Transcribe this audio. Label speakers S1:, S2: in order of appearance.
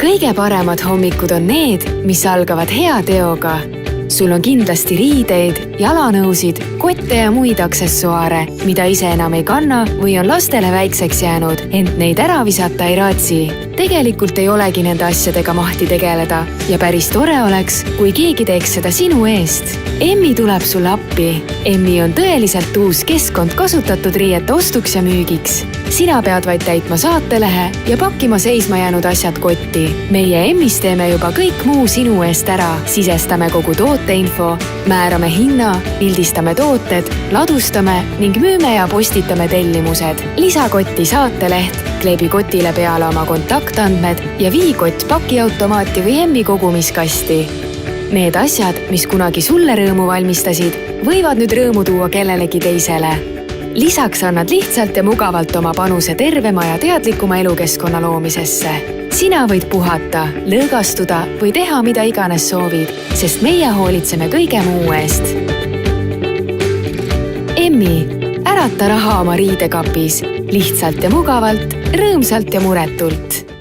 S1: kõige paremad hommikud on need, mis algavad hea teoga. Sul on kindlasti riideid, jalanõusid, kotte ja muid aksessuaare, mida ise enam ei kanna või on lastele väikseks jäänud, ent neid ära visata ei raatsi. Tegelikult ei olegi nende asjadega mahti tegeleda ja päris tore oleks, kui keegi teeks seda sinu eest. Emmi tuleb sulle appi. Emmi on tõeliselt uus keskkond kasutatud riiete ostuks ja müügiks. Sina pead vaid täitma saatelehe ja pakkima seisma jäänud asjad kotti. Meie Emmis teeme juba kõik muu sinu eest ära. Sisestame kogu tooteinfo, määrame hinna, pildistame tooted, ladustame ning müüme ja postitame tellimused. Lisa kotti saateleht, kleebi kotile peale oma kontaktandmed ja vii kott pakiautomaati või Emmi kogumiskasti. Need asjad, mis kunagi sulle rõõmu valmistasid, võivad nüüd rõõmu tuua kellelegi teisele. Lisaks annad lihtsalt ja mugavalt oma panuse tervema ja teadlikuma elukeskkonna loomisesse. Sina võid puhata, lõõgastuda või teha mida iganes soovid, sest meie hoolitseme kõige muu eest. Emmi, ärata raha oma riidekapis. Lihtsalt ja mugavalt, rõõmsalt ja muretult.